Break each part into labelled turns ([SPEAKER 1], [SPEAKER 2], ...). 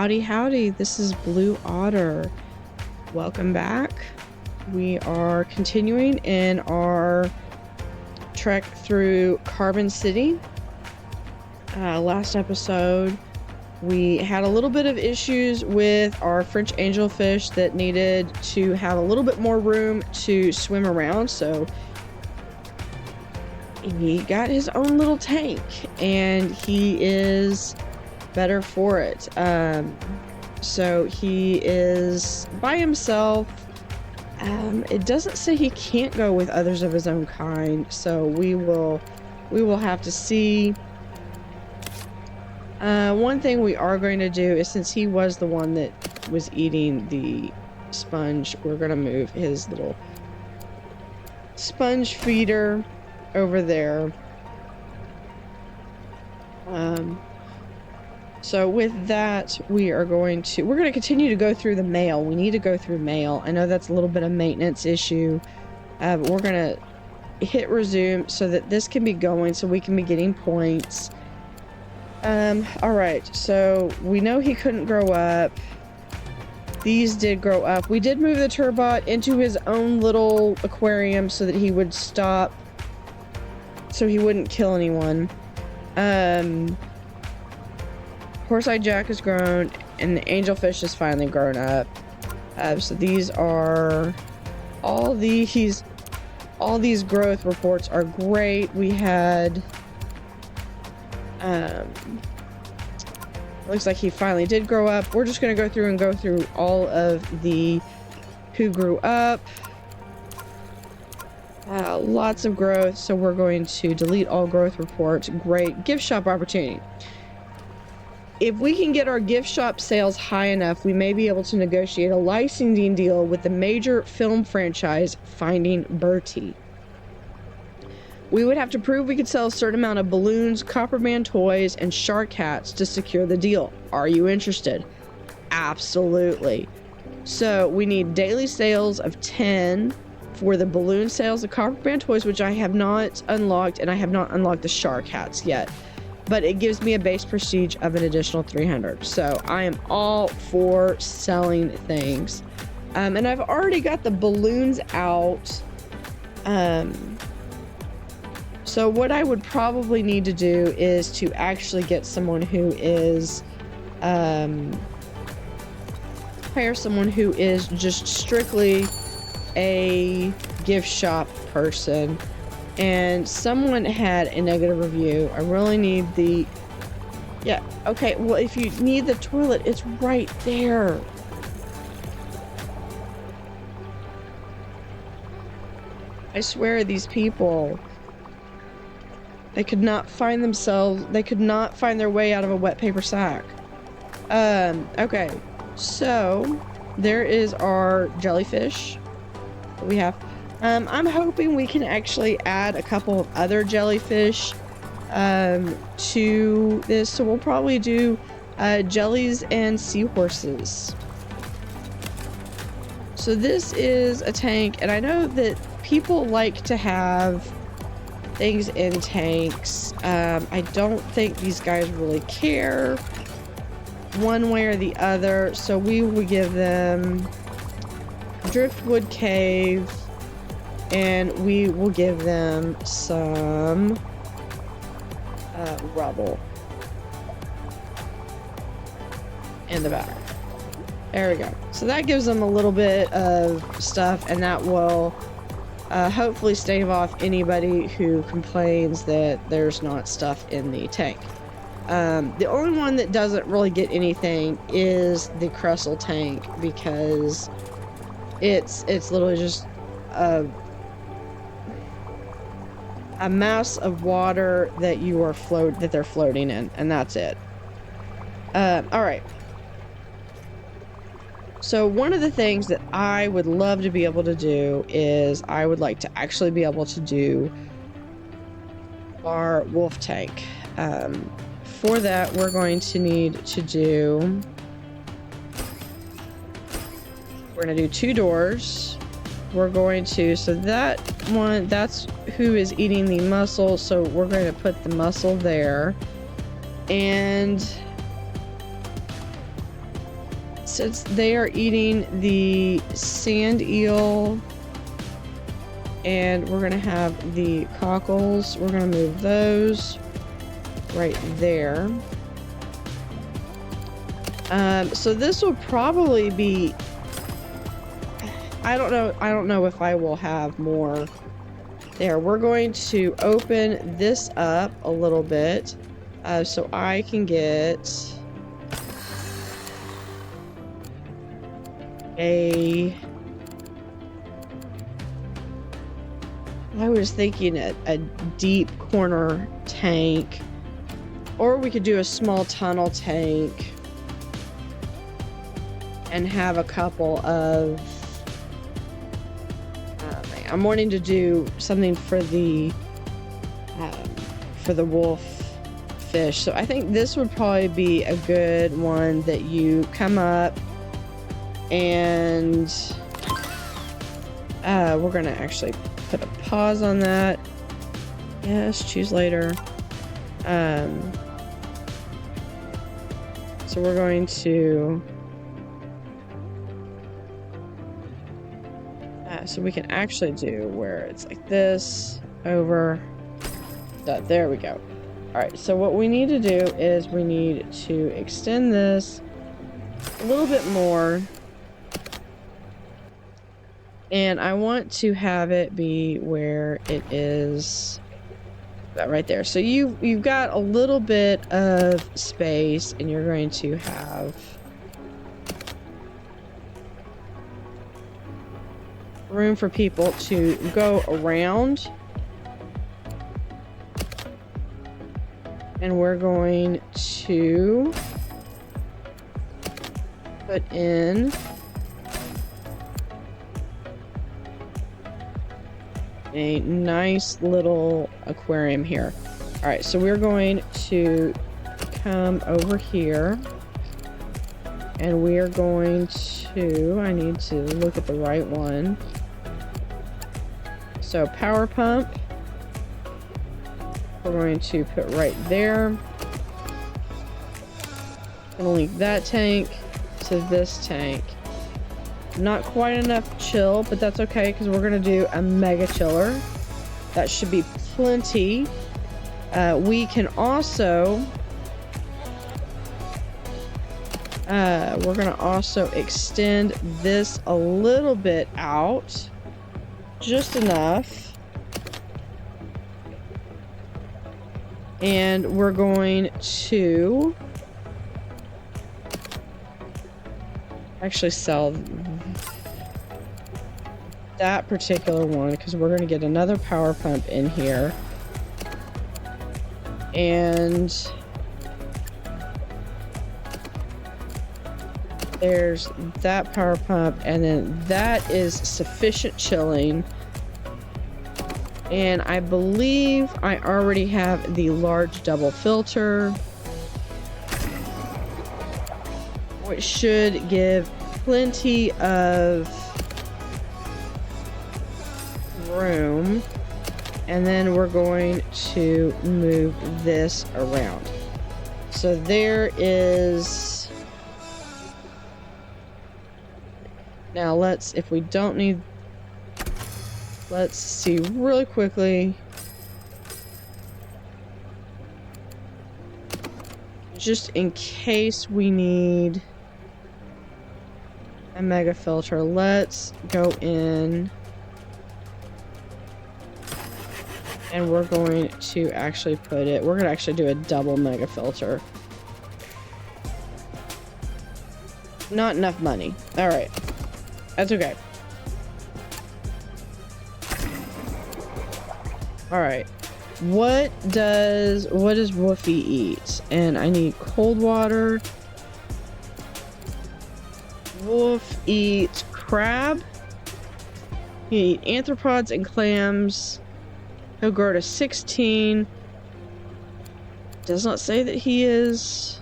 [SPEAKER 1] Howdy Howdy, this is Blue Otter. Welcome back. We are continuing in our trek through Carbon City. Last episode, we had a little bit of issues with our French angelfish that needed to have a little bit more room to swim around, so he got his own little tank, and he is better for it. So he is by himself. It doesn't say he can't go with others of his own kind, so we will have to see. One thing we are going to do is, since he was the one that was eating the sponge, we're going to move his little sponge feeder over there. So with that, we're going to continue to go through the mail. We need to go through mail. I know that's a little bit of maintenance issue, but we're going to hit resume so that this can be going, so we can be getting points. All right, so we know he couldn't grow up. These did grow up. We did move the turbot into his own little aquarium so that he would stop, so he wouldn't kill anyone. Horse-eyed jack has grown, and the angelfish has finally grown up. So these are all these growth reports are great. We had looks like he finally did grow up. We're just going to go through all of the who grew up. Lots of growth, so we're going to delete all growth reports. Great. Gift shop opportunity. If we can get our gift shop sales high enough, we may be able to negotiate a licensing deal with the major film franchise Finding Bertie. We would have to prove we could sell a certain amount of balloons, copper band toys, and shark hats to secure the deal. Are you interested? Absolutely. So we need daily sales of 10 for the balloon sales, the copper band toys, which I have not unlocked, and I have not unlocked the shark hats yet. But it gives me a base prestige of an additional 300. So I am all for selling things. And I've already got the balloons out. So what I would probably need to do is to actually get someone who is, hire someone who is just strictly a gift shop person. And someone had a negative review. I really need the... Yeah, okay, well, if you need the toilet, it's right there. I swear, these people, they could not find their way out of a wet paper sack. Okay, so there is our jellyfish that we have. I'm hoping we can actually add a couple of other jellyfish to this. So we'll probably do jellies and seahorses. So this is a tank, and I know that people like to have things in tanks. I don't think these guys really care one way or the other. So we will give them driftwood cave. And we will give them some rubble in the back. There we go. So that gives them a little bit of stuff, and that will hopefully stave off anybody who complains that there's not stuff in the tank. The only one that doesn't really get anything is the Cressel tank, because it's literally just a mass of water that they're floating in, and that's it. All right. So one of the things that I would love to be able to do is I would like to actually be able to do our wolf tank. For that, we're going to need to do... We're going to do 2 doors. We're going to, so that one, that's who is eating the mussel, so we're going to put the mussel there. And since they are eating the sand eel, and we're gonna have the cockles, we're gonna move those right there. So this will probably be, I don't know if I will have more there. We're going to open this up a little bit, so I can get I was thinking a deep corner tank, or we could do a small tunnel tank and have a couple of I'm wanting to do something for the wolf fish, so I think this would probably be a good one that you come up and we're gonna actually put a pause on that. Yes, choose later. So we're going to so we can actually do where it's like this over that. There we go. All right, so what we need to do is we need to extend this a little bit more, and I want to have it be where it is that right there. So you've got a little bit of space, and you're going to have room for people to go around, and we're going to put in a nice little aquarium here. All right, so we're going to come over here, and we are going to, I need to look at the right one. So power pump, we're going to put right there. I'm gonna link that tank to this tank. Not quite enough chill, but that's okay because we're gonna do a mega chiller. That should be plenty. We can also we're gonna also extend this a little bit out, just enough, and we're going to actually sell that particular one because we're going to get another power pump in here, and there's that power pump, and then that is sufficient chilling. And I believe I already have the large double filter, which should give plenty of room. And then we're going to move this around. So there is, now let's, if we don't need, let's see really quickly. Just in case we need a mega filter, let's go in and we're going to actually put it, we're going to actually do a double mega filter. Not enough money. All right. That's okay. All right. What does Woofy eat? And I need cold water. Wolf eats crab. He eats arthropods and clams. He'll grow to 16. Does not say that he is.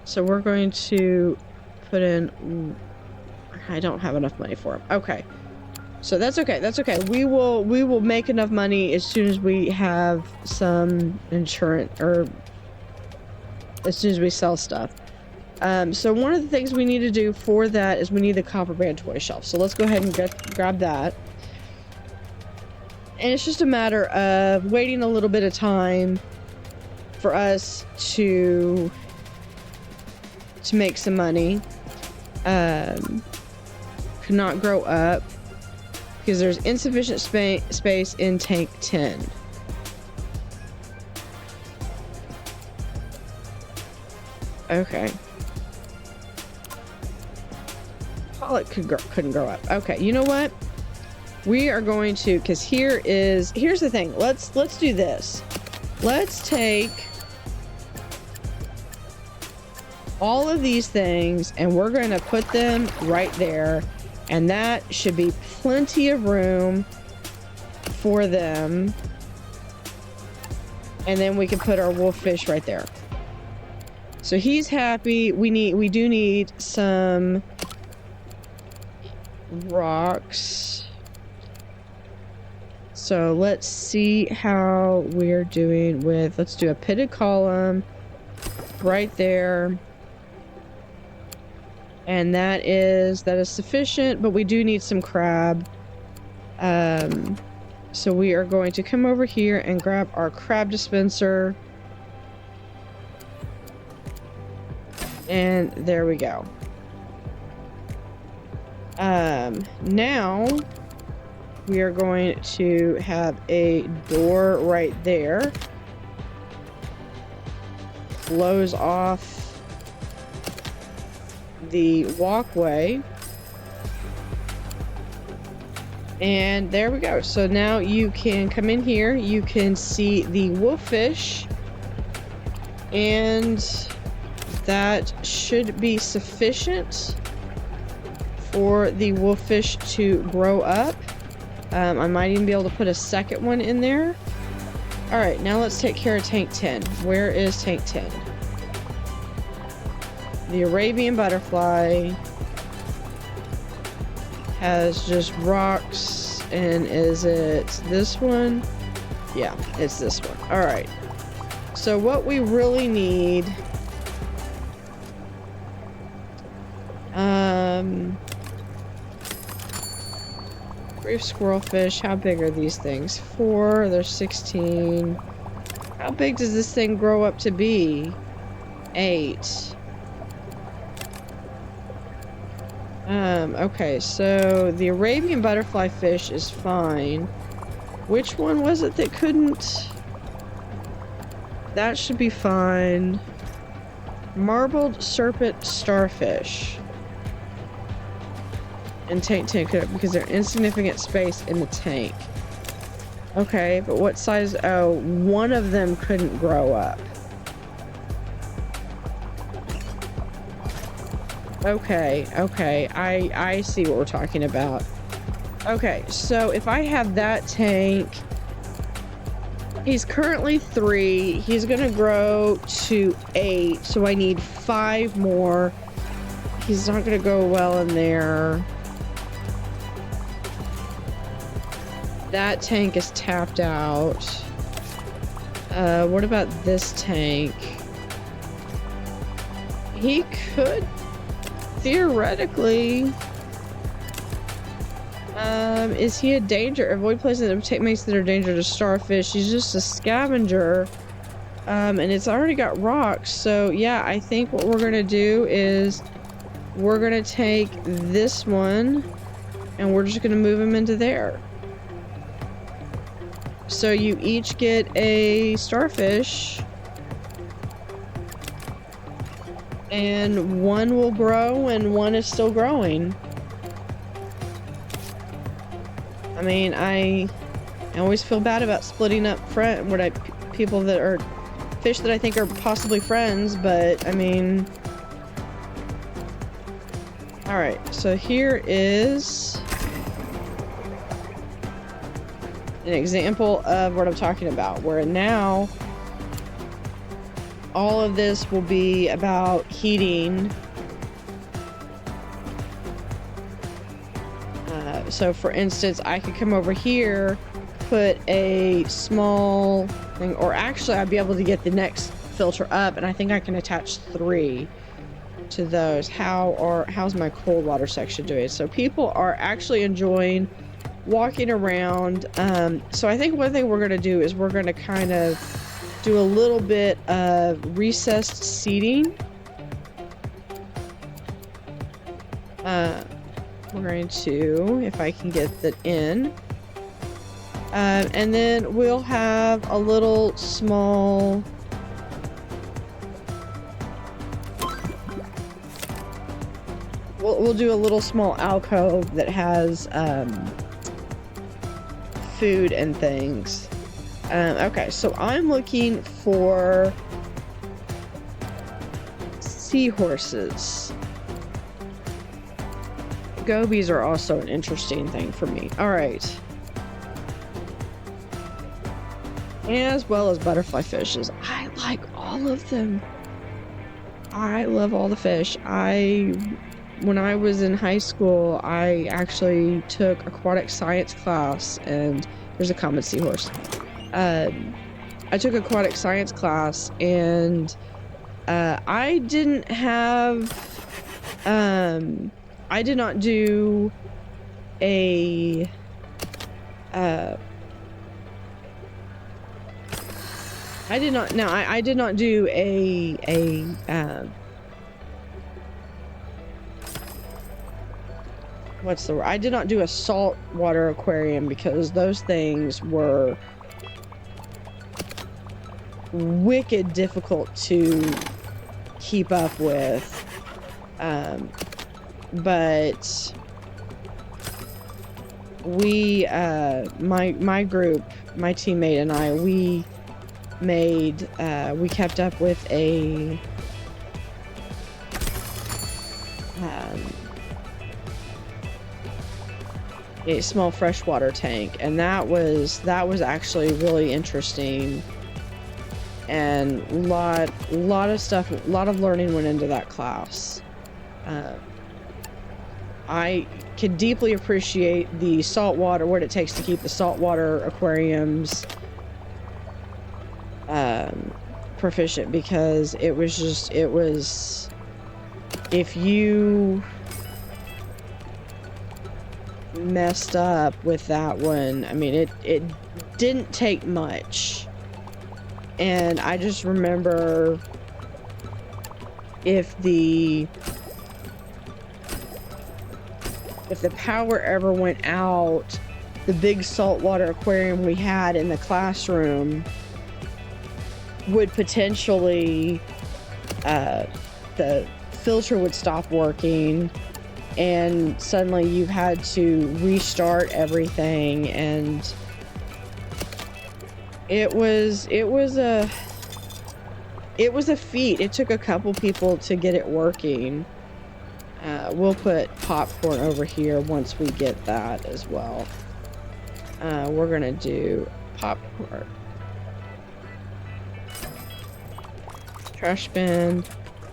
[SPEAKER 1] So we're going to put in, I don't have enough money for him. Okay. So that's okay. That's okay. We will make enough money as soon as we have some insurance, or as soon as we sell stuff. So one of the things we need to do for that is we need the copper band toy shelf. So let's go ahead and grab that. And it's just a matter of waiting a little bit of time for us to make some money. Could not grow up because there's insufficient space in tank 10. Okay. Pollock couldn't grow up. Okay, you know what? We are going to, because here's the thing. Let's do this. Let's take all of these things and we're going to put them right there, and that should be plenty of room for them. And then we can put our wolffish right there. So he's happy. We do need some rocks. So let's see how we're doing with, let's do a pitted column right there. And that is sufficient, but we do need some crab. So we are going to come over here and grab our crab dispenser. And there we go. Now we are going to have a door right there. Close off the walkway. And there we go. So now you can come in here. You can see the wolffish. And that should be sufficient for the wolffish to grow up. I might even be able to put a second one in there. Alright, now let's take care of tank 10. Where is tank 10? The Arabian butterfly has just rocks, and is it this one? Yeah, it's this one. Alright. So what we really need... Reef squirrelfish, how big are these things? 4, they're 16. How big does this thing grow up to be? 8. Okay, so the Arabian butterfly fish is fine. Which one was it that couldn't? That should be fine. Marbled serpent starfish. And tank 10 could, because they're insignificant space in the tank. Okay, but what size? Oh, one of them couldn't grow up. Okay, I see what we're talking about. Okay, so if I have that tank, he's currently 3. He's gonna grow to 8, so I need 5 more. He's not gonna go well in there. That tank is tapped out. What about this tank? He could theoretically. Is he a danger? Avoid places that makes that are danger to starfish. He's just a scavenger. And it's already got rocks. So yeah, I think what we're gonna do is we're gonna take this one and we're just gonna move him into there. So you each get a starfish, and one will grow and one is still growing. I mean, I always feel bad about splitting up people that are fish that I think are possibly friends, but I mean, all right, so here is an example of what I'm talking about, where now all of this will be about heating. So for instance, I could come over here, put a small thing, or actually I'd be able to get the next filter up, and I think I can attach 3. to those. How's my cold water section doing? So people are actually enjoying walking around. So I think one thing we're going to do is we're going to kind of do a little bit of recessed seating. We're going to, if I can get that in. And then we'll have a little small... We'll do a little small alcove that has food and things. Okay, so I'm looking for seahorses. Gobies are also an interesting thing for me. All right. As well as butterfly fishes. I like all of them. I love all the fish. When I was in high school, I actually took aquatic science class, and there's a common seahorse. I took aquatic science class, and I didn't have, I did not do a, I did not do what's the word? I did not do a saltwater aquarium because those things were wicked difficult to keep up with. But we, my group, my teammate and I, we kept up with a small freshwater tank, and that was actually really interesting, and a lot of stuff, a lot of learning went into that class. I could deeply appreciate the saltwater, what it takes to keep the saltwater aquariums proficient, because it was if you messed up with that one, I mean, it didn't take much. And I just remember if the power ever went out, the big saltwater aquarium we had in the classroom would potentially, the filter would stop working, and suddenly you had to restart everything, and it was a feat. It took a couple people to get it working. We'll put popcorn over here once we get that as well. We're gonna do popcorn. Trash bin.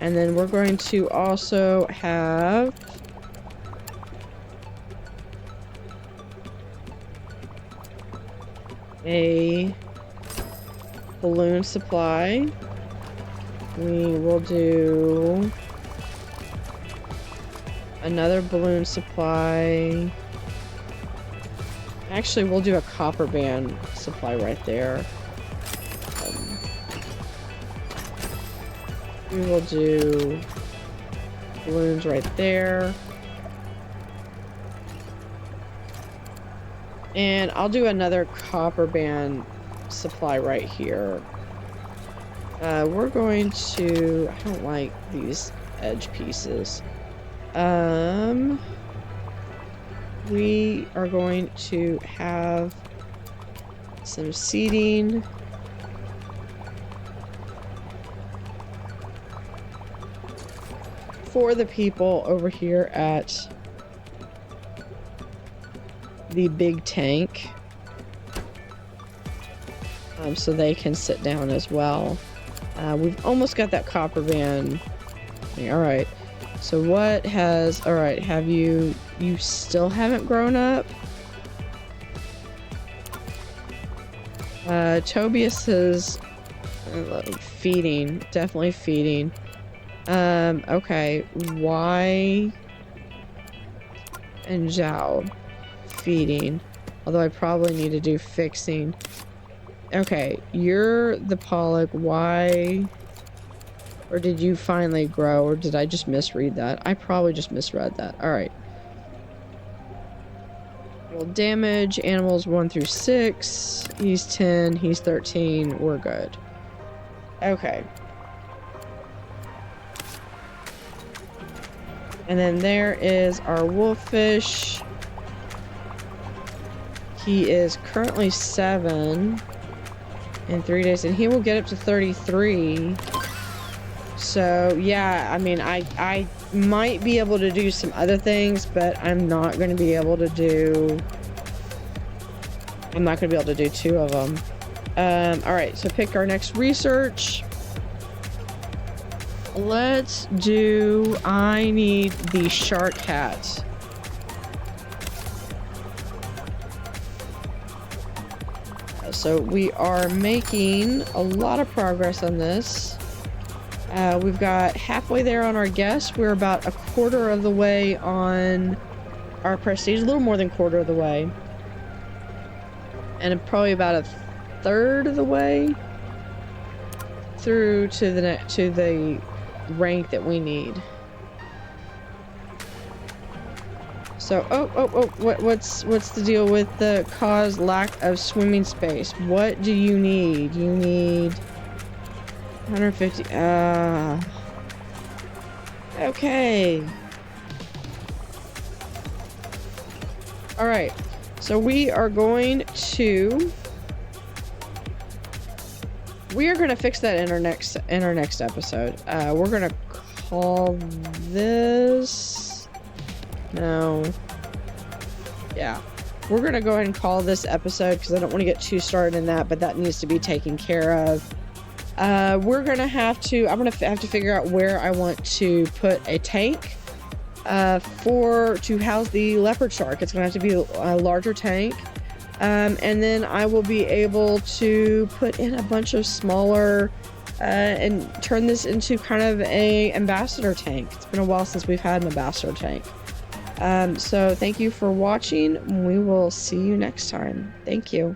[SPEAKER 1] And then we're going to also have a balloon supply. We will do another balloon supply. Actually, we'll do a copper band supply right there. We will do balloons right there. And I'll do another copper band supply right here. We're going to... I don't like these edge pieces. We are going to have some seating. For the people over here at the big tank, so they can sit down as well. We've almost got that copper band. All right. So what has? All right. Have you still haven't grown up? Tobias is feeding. Definitely feeding. Okay. Y and Zhao. Feeding. Although I probably need to do fixing. Okay, you're the pollock. Why? Or did you finally grow? Or did I just misread that? I probably just misread that. Alright. Roll damage. Animals 1 through 6. He's 10. He's 13. We're good. Okay. And then there is our wolffish. He is currently 7 in 3 days, and he will get up to 33. So, yeah, I mean, I might be able to do some other things, but I'm not going to be able to do... I'm not going to be able to do 2 of them. Alright, so pick our next research. Let's do... I need the shark hat. So we are making a lot of progress on this. We've got halfway there on our guess. We're about a quarter of the way on our prestige, a little more than quarter of the way. And probably about a third of the way through to the rank that we need. So, what's the deal with the cause lack of swimming space? What do you need? You need 150. Okay. All right. So we are going to fix that in our next episode. We're gonna call this. No. Yeah. We're gonna go ahead and call this episode because I don't want to get too started in that, but that needs to be taken care of. We're gonna have to. I'm gonna have to figure out where I want to put a tank to house the leopard shark. It's gonna have to be a larger tank, and then I will be able to put in a bunch of smaller and turn this into kind of a ambassador tank. It's been a while since we've had an ambassador tank. So thank you for watching. We will see you next time. Thank you.